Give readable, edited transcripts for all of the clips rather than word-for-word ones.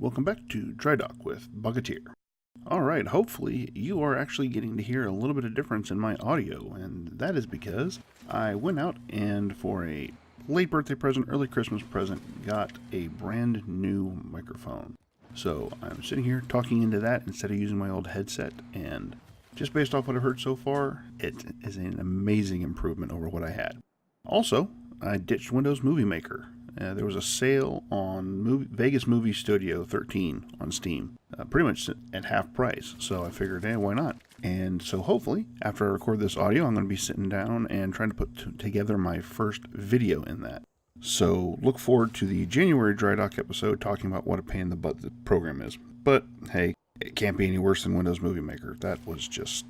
Welcome back to Drydock with Bucketeer. Alright, hopefully you are actually getting to hear a little bit of difference in my audio, and that is because I went out and for a late birthday present, early Christmas present, got a brand new microphone. So I'm sitting here talking into that instead of using my old headset, and just based off what I've heard so far, it is an amazing improvement over what I had. Also, I ditched Windows Movie Maker. There was a sale on Vegas Movie Studio 13 on Steam, pretty much at half price, so I figured, hey, why not? And so hopefully, after I record this audio, I'm going to be sitting down and trying to put together my first video in that. So look forward to the January Drydock episode talking about what a pain in the butt the program is. But hey, it can't be any worse than Windows Movie Maker. That was just...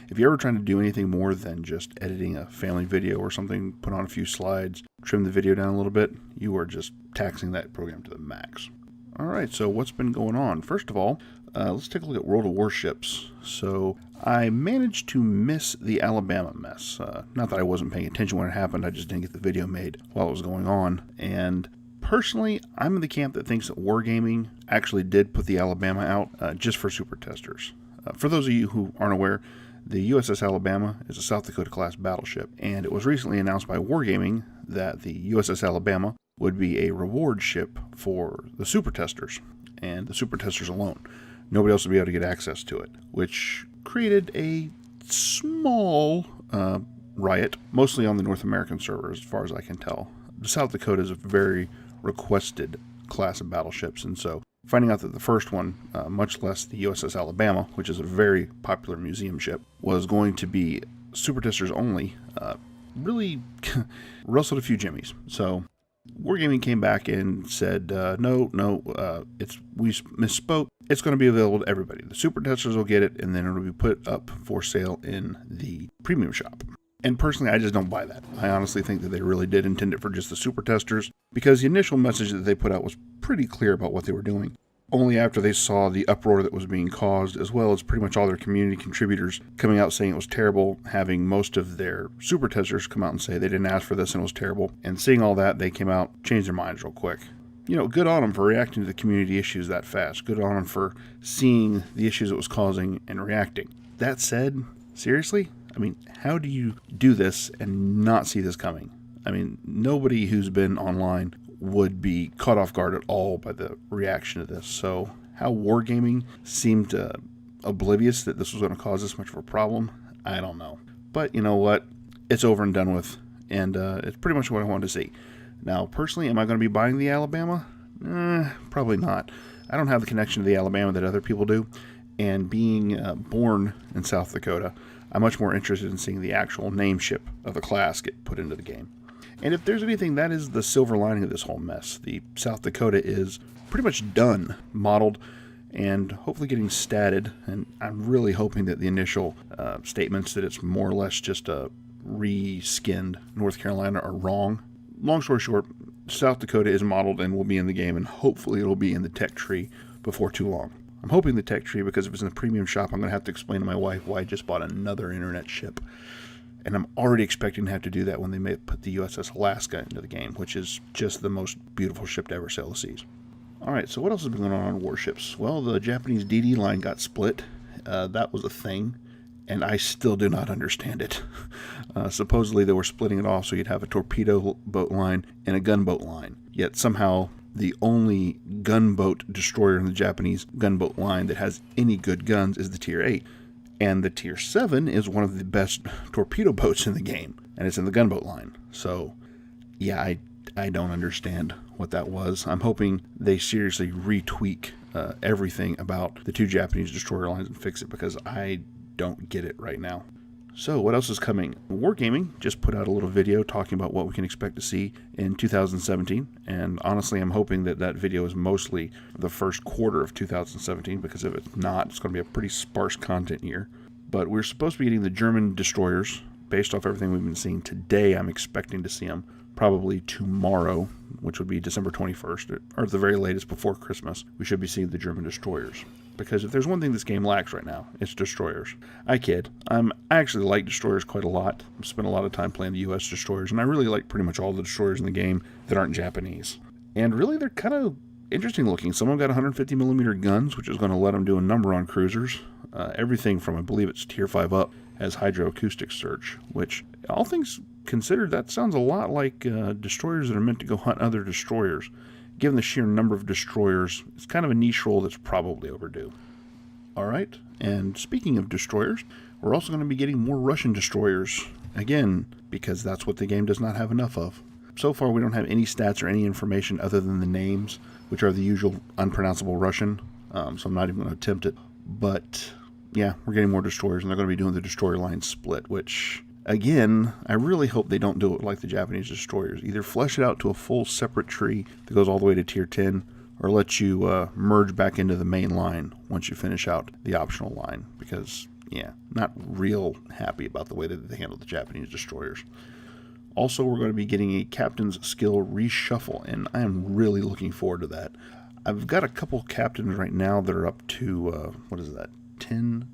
If you're ever trying to do anything more than just editing a family video or something, put on a few slides, trim the video down a little bit, you are just taxing that program to the max. Alright, so what's been going on? First of all, let's take a look at World of Warships. So I managed to miss the Alabama mess. Not that I wasn't paying attention when it happened, I just didn't get the video made while it was going on. And personally, I'm in the camp that thinks that Wargaming actually did put the Alabama out just for super testers. For those of you who aren't aware, the USS Alabama is a South Dakota class battleship, and it was recently announced by Wargaming that the USS Alabama would be a reward ship for the super testers, and the super testers alone. Nobody else would be able to get access to it, which created a small riot, mostly on the North American server, as far as I can tell. South Dakota is a very requested class of battleships, and so finding out that the first one, much less the USS Alabama, which is a very popular museum ship, was going to be super testers only, really rustled a few jimmies. So Wargaming came back and said, no, we misspoke. It's going to be available to everybody. The super testers will get it, and then it'll be put up for sale in the premium shop. And personally, I just don't buy that. I honestly think that they really did intend it for just the super testers, because the initial message that they put out was pretty clear about what they were doing. Only after they saw the uproar that was being caused, as well as pretty much all their community contributors coming out saying it was terrible, having most of their super testers come out and say they didn't ask for this and it was terrible, and seeing all that, they came out, changed their minds real quick. You know, good on them for reacting to the community issues that fast. Good on them for seeing the issues it was causing and reacting. That said, seriously? I mean, how do you do this and not see this coming? I mean, nobody who's been online would be caught off guard at all by the reaction to this. So how Wargaming seemed oblivious that this was going to cause this much of a problem, I don't know. But you know what? It's over and done with, and it's pretty much what I wanted to see. Now, personally, am I going to be buying the Alabama? Probably not. I don't have the connection to the Alabama that other people do, and being born in South Dakota, I'm much more interested in seeing the actual name ship of the class get put into the game. And if there's anything, that is the silver lining of this whole mess. The South Dakota is pretty much done, modeled, and hopefully getting statted. And I'm really hoping that the initial statements that it's more or less just a re-skinned North Carolina are wrong. Long story short, South Dakota is modeled and will be in the game, and hopefully it'll be in the tech tree before too long. I'm hoping the tech tree, because if it's in the premium shop, I'm going to have to explain to my wife why I just bought another internet ship. And I'm already expecting to have to do that when they may put the USS Alaska into the game, which is just the most beautiful ship to ever sail the seas. Alright, so what else has been going on warships? Well, the Japanese DD line got split. That was a thing, and I still do not understand it. Supposedly they were splitting it off so you'd have a torpedo boat line and a gunboat line. Yet somehow the only gunboat destroyer in the Japanese gunboat line that has any good guns is the Tier 8. And the Tier 7 is one of the best torpedo boats in the game, and it's in the gunboat line. So, yeah, I don't understand what that was. I'm hoping they seriously retweak everything about the two Japanese destroyer lines and fix it, because I don't get it right now. So, what else is coming? Wargaming just put out a little video talking about what we can expect to see in 2017, and honestly, I'm hoping that that video is mostly the first quarter of 2017, because if it's not, it's going to be a pretty sparse content year. But we're supposed to be getting the German destroyers. Based off everything we've been seeing today, I'm expecting to see them probably tomorrow, which would be December 21st, or at the very latest before Christmas. We should be seeing the German destroyers. Because if there's one thing this game lacks right now, it's destroyers. I kid. I actually like destroyers quite a lot. I've spent a lot of time playing the U.S. destroyers, and I really like pretty much all the destroyers in the game that aren't Japanese. And really, they're kind of interesting looking. Some of them got 150 millimeter guns, which is going to let them do a number on cruisers. Everything from, I believe it's tier 5 up, has hydroacoustic search, which, all things considered, that sounds a lot like destroyers that are meant to go hunt other destroyers. Given the sheer number of destroyers, it's kind of a niche role that's probably overdue. Alright, and speaking of destroyers, we're also going to be getting more Russian destroyers. Again, because that's what the game does not have enough of. So far, we don't have any stats or any information other than the names, which are the usual unpronounceable Russian, so I'm not even going to attempt it. But, yeah, we're getting more destroyers, and they're going to be doing the destroyer line split, which, again, I really hope they don't do it like the Japanese destroyers. Either flesh it out to a full separate tree that goes all the way to tier 10, or let you merge back into the main line once you finish out the optional line, because, yeah, not real happy about the way that they handle the Japanese destroyers. Also, we're going to be getting a captain's skill reshuffle, and I am really looking forward to that. I've got a couple captains right now that are up to, 10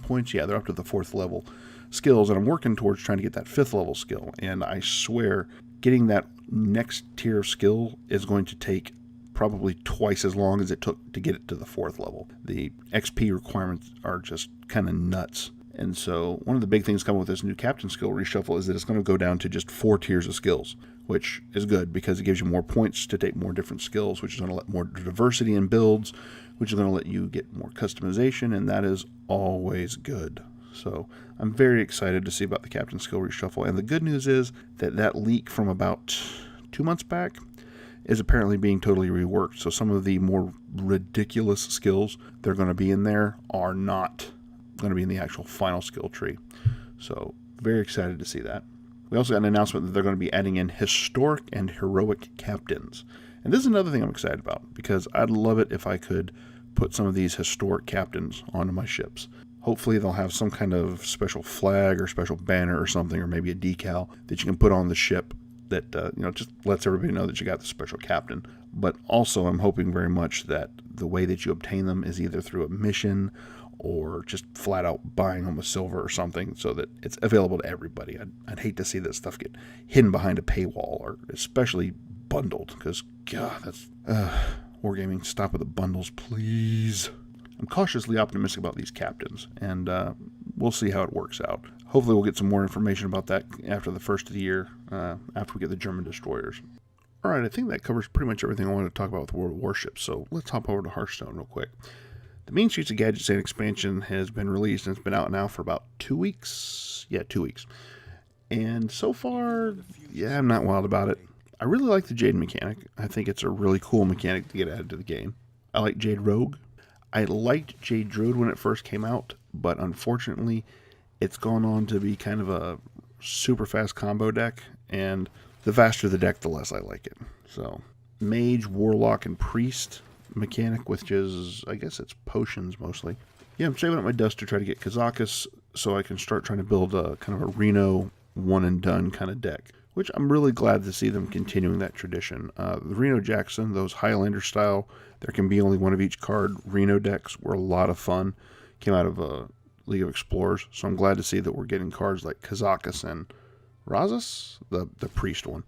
points? Yeah, they're up to the 4th level skills, and I'm working towards trying to get that 5th level skill, and I swear getting that next tier of skill is going to take probably twice as long as it took to get it to the 4th level. The XP requirements are just kind of nuts. And so one of the big things coming with this new captain skill reshuffle is that it's going to go down to just 4 tiers of skills, which is good because it gives you more points to take more different skills, which is going to let more diversity in builds, which is going to let you get more customization, and that is always good. So I'm very excited to see about the captain skill reshuffle. And the good news is that that leak from about 2 months back is apparently being totally reworked. So some of the more ridiculous skills that are going to be in there are not going to be in the actual final skill tree. So very excited to see that. We also got an announcement that they're going to be adding in historic and heroic captains. And this is another thing I'm excited about, because I'd love it if I could put some of these historic captains onto my ships. Hopefully they'll have some kind of special flag or special banner or something, or maybe a decal that you can put on the ship that just lets everybody know that you got the special captain. But also I'm hoping very much that the way that you obtain them is either through a mission or just flat out buying them with silver or something, so that it's available to everybody. I'd hate to see this stuff get hidden behind a paywall, or especially bundled, because, God, that's... Wargaming, stop with the bundles, please. I'm cautiously optimistic about these captains, and we'll see how it works out. Hopefully we'll get some more information about that after the first of the year, after we get the German destroyers. Alright, I think that covers pretty much everything I wanted to talk about with World of Warships, so let's hop over to Hearthstone real quick. The Mean Streets of Gadgets and expansion has been released, and it's been out now for about 2 weeks. Yeah, 2 weeks. And so far, yeah, I'm not wild about it. I really like the Jade mechanic. I think it's a really cool mechanic to get added to the game. I like Jade Rogue. I liked Jade Druid when it first came out, but unfortunately, it's gone on to be kind of a super fast combo deck, and the faster the deck, the less I like it. So, Mage, Warlock, and Priest mechanic, which is, I guess it's potions mostly. Yeah, I'm saving up my dust to try to get Kazakus so I can start trying to build a kind of a Reno one and done kind of deck, which I'm really glad to see them continuing that tradition. The Reno Jackson, those Highlander style, there can be only one of each card Reno decks were a lot of fun. Came out of League of Explorers, so I'm glad to see that we're getting cards like Kazakus and Razas, the priest one,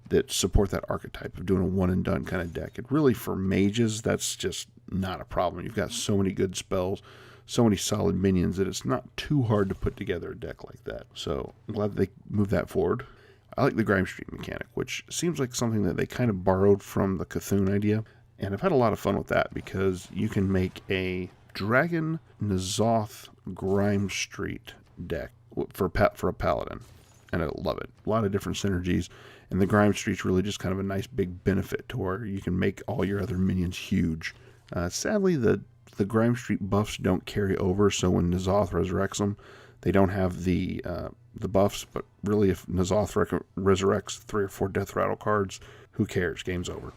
that support that archetype of doing a one and done kind of deck. And really for mages, that's just not a problem. You've got so many good spells, so many solid minions, that it's not too hard to put together a deck like that. So I'm glad they moved that forward. I like the Grime Street mechanic, which seems like something that they kind of borrowed from the Cthulhu idea. And I've had a lot of fun with that, because you can make a Dragon N'Zoth Grime Street deck for a paladin. And I love it. A lot of different synergies. And the Grime Street's really just kind of a nice big benefit to where you can make all your other minions huge. Sadly, the Grime Street buffs don't carry over, so when N'Zoth resurrects them, they don't have the buffs. But really, if N'Zoth resurrects 3 or 4 Death Rattle cards, who cares? Game's over.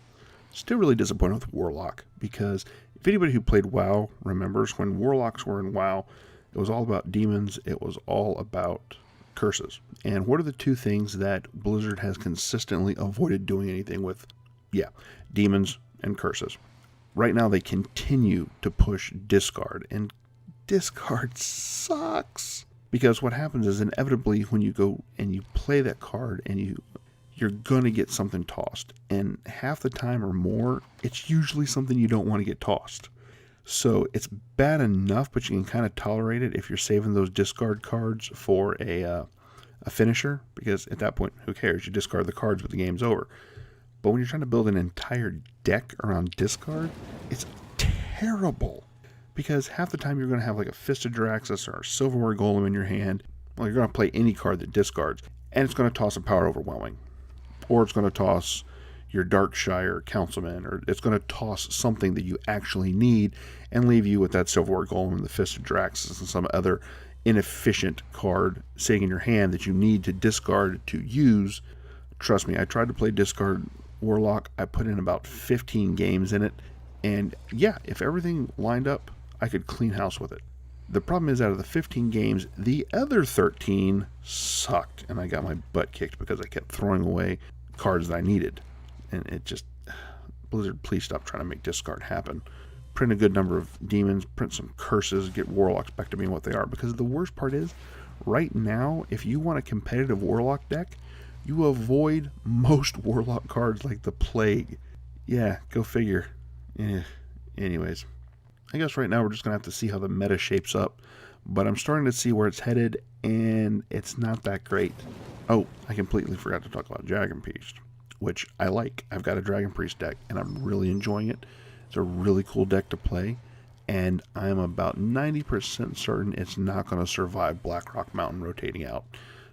Still really disappointed with Warlock, because if anybody who played WoW remembers, when Warlocks were in WoW, it was all about demons, it was all about curses. And what are the 2 things that Blizzard has consistently avoided doing anything with? Yeah, demons and curses. Right now they continue to push discard, and discard sucks. Because what happens is, inevitably, when you go and you play that card and you you're going to get something tossed. And half the time or more, it's usually something you don't want to get tossed. So it's bad enough, but you can kind of tolerate it if you're saving those discard cards for a finisher, because at that point, who cares? You discard the cards, but the game's over. But when you're trying to build an entire deck around discard, it's terrible. Because half the time you're going to have like a Fist of Draxus or a Silverware Golem in your hand. Well, you're going to play any card that discards, and it's going to toss a Power Overwhelming. Or it's going to toss your Darkshire Councilman, or it's going to toss something that you actually need and leave you with that Silverware Golem and the Fist of Draxus and some other inefficient card sitting in your hand that you need to discard to use. Trust me, I tried to play discard Warlock. I put in about 15 games in it, and yeah, if everything lined up, I could clean house with it. The problem is, out of the 15 games, the other 13 sucked, and I got my butt kicked because I kept throwing away cards that I needed. And it just, Blizzard, please stop trying to make discard happen. Print a good number of demons, print some curses, get warlocks back to being what they are. Because the worst part is, right now, if you want a competitive warlock deck, you avoid most warlock cards like the plague. Yeah, go figure. Anyways, I guess right now we're just going to have to see how the meta shapes up. But I'm starting to see where it's headed, and it's not that great. Oh, I completely forgot to talk about Dragon Priest, which I like. I've got a Dragon Priest deck, and I'm really enjoying it. It's a really cool deck to play, and I'm about 90% certain it's not going to survive Blackrock Mountain rotating out.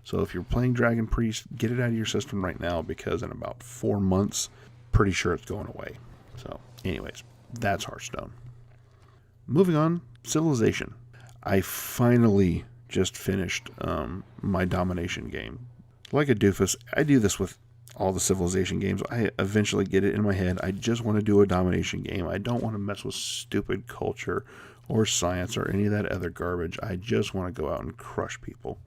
So if you're playing Dragon Priest, get it out of your system right now, because in about 4 months, pretty sure it's going away. So anyways, that's Hearthstone. Moving on, Civilization. I finally just finished my domination game. Like a doofus, I do this with all the Civilization games. I eventually get it in my head. I just want to do a domination game. I don't want to mess with stupid culture or science or any of that other garbage. I just want to go out and crush people.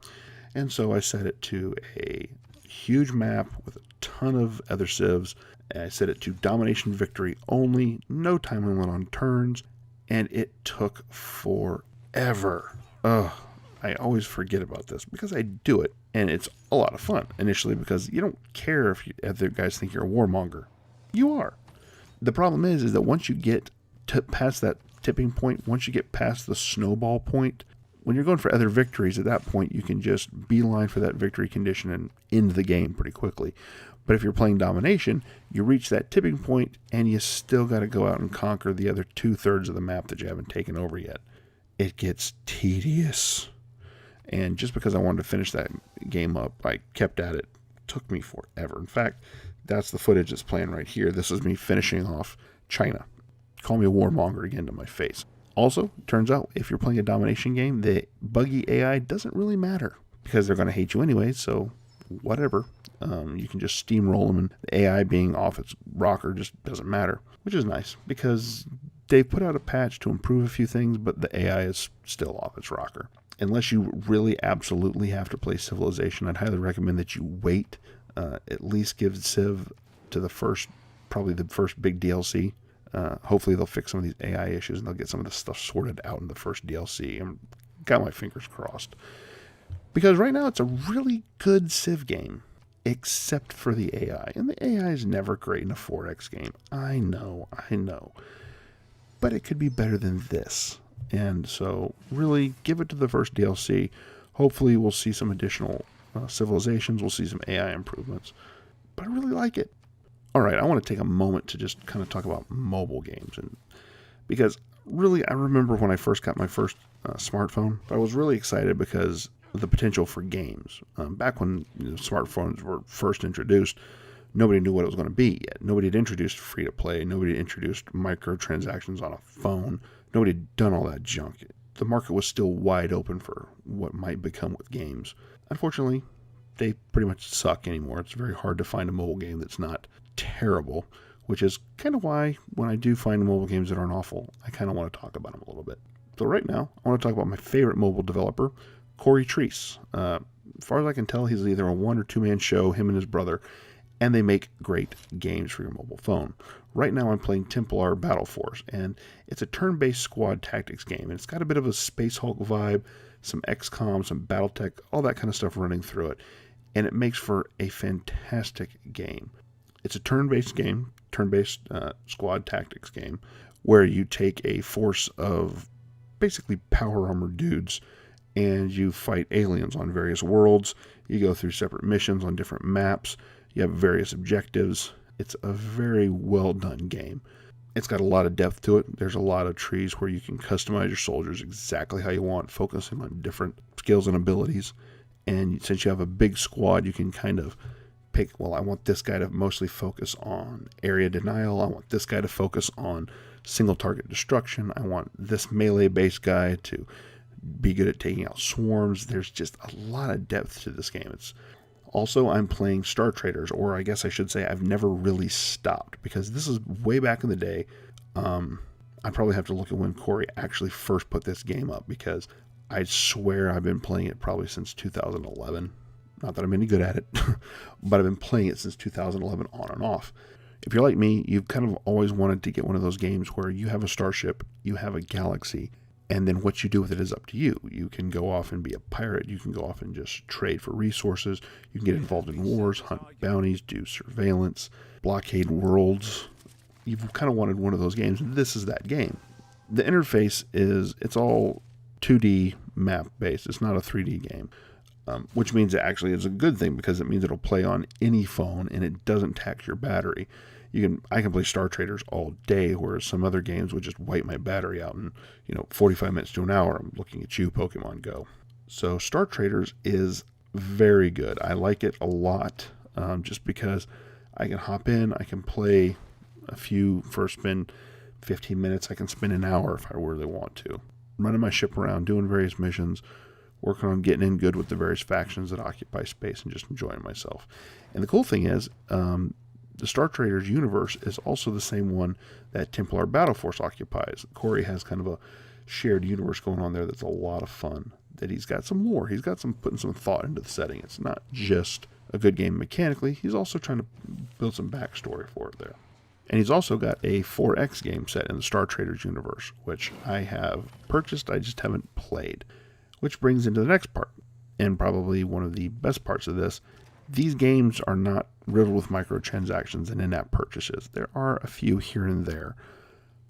And so I set it to a huge map with a ton of other civs. I set it to domination victory only, no time limit on turns, and it took forever. Ugh, I always forget about this because I do it, and it's a lot of fun initially because you don't care if other guys think you're a warmonger. You are. The problem is that once you get past that tipping point, once you get past the snowball point, when you're going for other victories, at that point you can just beeline for that victory condition and end the game pretty quickly. But if you're playing domination, you reach that tipping point and you still got to go out and conquer the other 2/3 of the map that you haven't taken over yet. It gets tedious. And just because I wanted to finish that game up, I kept at it. It took me forever. In fact, that's the footage that's playing right here. This is me finishing off China. Call me a warmonger again to my face. Also, turns out if you're playing a domination game, the buggy AI doesn't really matter because they're going to hate you anyway, so whatever. You can just steamroll them, and the AI being off its rocker just doesn't matter, which is nice because they've put out a patch to improve a few things, but the AI is still off its rocker. Unless you really absolutely have to play Civilization, I'd highly recommend that you wait. At least give Civ to probably the first big DLC. Hopefully they'll fix some of these AI issues and they'll get some of this stuff sorted out in the first DLC. I'm got my fingers crossed. Because right now it's a really good Civ game, except for the AI. And the AI is never great in a 4X game. I know. But it could be better than this. And so really give it to the first DLC. Hopefully we'll see some additional civilizations. We'll see some AI improvements. But I really like it. All right, I want to take a moment to just kind of talk about mobile games. Because really, I remember when I first got my first smartphone, I was really excited because of the potential for games. Back when smartphones were first introduced, nobody knew what it was going to be yet. Nobody had introduced free-to-play. Nobody had introduced microtransactions on a phone. Nobody had done all that junk. The market was still wide open for what might become with games. Unfortunately, they pretty much suck anymore. It's very hard to find a mobile game that's not terrible, which is kind of why when I do find mobile games that aren't awful, I kind of want to talk about them a little bit. So right now, I want to talk about my favorite mobile developer, Trese. As far as I can tell, he's either a 1 or 2 man show, him and his brother, and they make great games for your mobile phone. Right now I'm playing Templar Battle Force, and it's a turn-based squad tactics game, and it's got a bit of a Space Hulk vibe, some XCOM, some Battletech, all that kind of stuff running through it. and it makes for a fantastic game. It's a turn-based game, turn-based squad tactics game, where you take a force of basically power armored dudes and you fight aliens on various worlds. You go through separate missions on different maps. You have various objectives. It's a very well done game. It's got a lot of depth to it. There's a lot of trees where you can customize your soldiers exactly how you want, focusing on different skills and abilities. And since you have a big squad, you can kind of pick, well, I want this guy to mostly focus on area denial. I want this guy to focus on single target destruction. I want this melee-based guy to be good at taking out swarms. There's just a lot of depth to this game. Also, I'm playing Star Traders, or I guess I should say I've never really stopped, because this is way back in the day. I probably have to look at when Corey actually first put this game up, because I swear I've been playing it probably since 2011. Not that I'm any good at it, but I've been playing it since 2011 on and off. If you're like me, you've kind of always wanted to get one of those games where you have a starship, you have a galaxy, and then what you do with it is up to you. You can go off and be a pirate. You can go off and just trade for resources. You can get involved in wars, hunt bounties, do surveillance, blockade worlds. You've kind of wanted one of those games. This is that game. The interface it's all 2D map based. It's not a 3D game, which means it actually is a good thing, because it means it'll play on any phone and it doesn't tax your battery. I can play Star Traders all day, whereas some other games would just wipe my battery out in 45 minutes to an hour. I'm looking at you, Pokemon Go. So Star Traders is very good. I like it a lot, just because I can hop in, I can play a few for spin 15 minutes. I can spend an hour if I really want to. Running my ship around, doing various missions, working on getting in good with the various factions that occupy space, and just enjoying myself. And the cool thing is, the Star Traders universe is also the same one that Templar Battle Force occupies. Corey has kind of a shared universe going on there that's a lot of fun. That he's got some lore. He's got putting some thought into the setting. It's not just a good game mechanically. He's also trying to build some backstory for it there. And he's also got a 4X game set in the Star Traders universe, which I have purchased, I just haven't played. Which brings into the next part, and probably one of the best parts of this. These games are not riddled with microtransactions and in-app purchases. There are a few here and there,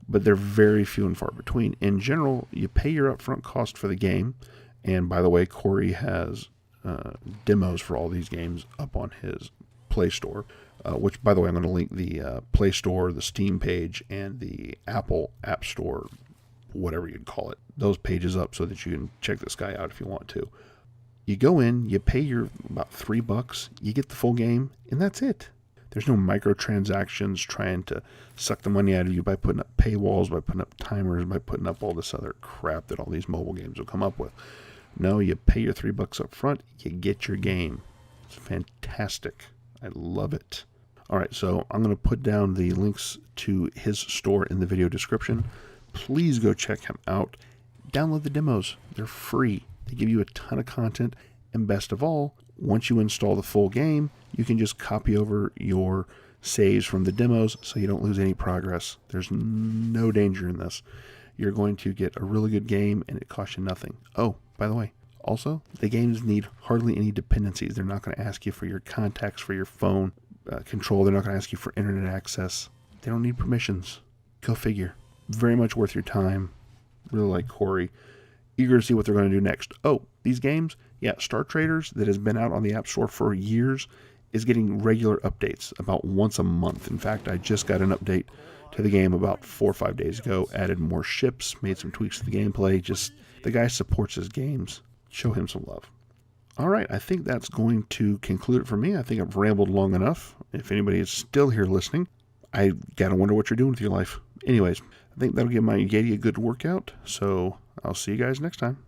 but they're very few and far between. In general, you pay your upfront cost for the game, and by the way, Corey has demos for all these games up on his Play Store, which, by the way, I'm going to link the Play Store, the Steam page, and the Apple App Store, whatever you'd call it, those pages up so that you can check this guy out if you want to. You go in, you pay your about $3, you get the full game, and that's it. There's no microtransactions trying to suck the money out of you by putting up paywalls, by putting up timers, by putting up all this other crap that all these mobile games will come up with. No, you pay your $3 up front, you get your game. It's fantastic. I love it. All right, so I'm going to put down the links to his store in the video description. Please go check him out. Download the demos. They're free. They give you a ton of content, and best of all, once you install the full game, you can just copy over your saves from the demos so you don't lose any progress. There's no danger in this. You're going to get a really good game, and it costs you nothing. Oh, by the way, also, the games need hardly any dependencies. They're not going to ask you for your contacts for your phone control. They're not going to ask you for internet access. They don't need permissions. Go figure. Very much worth your time. Really like Corey. Eager to see what they're going to do next. Oh, these games? Yeah, Star Traders, that has been out on the App Store for years, is getting regular updates about once a month. In fact, I just got an update to the game about 4 or 5 days ago. Added more ships, made some tweaks to the gameplay. Just, the guy supports his games. Show him some love. All right, I think that's going to conclude it for me. I think I've rambled long enough. If anybody is still here listening, I gotta wonder what you're doing with your life. Anyways, I think that'll give my Yeti a good workout, so I'll see you guys next time.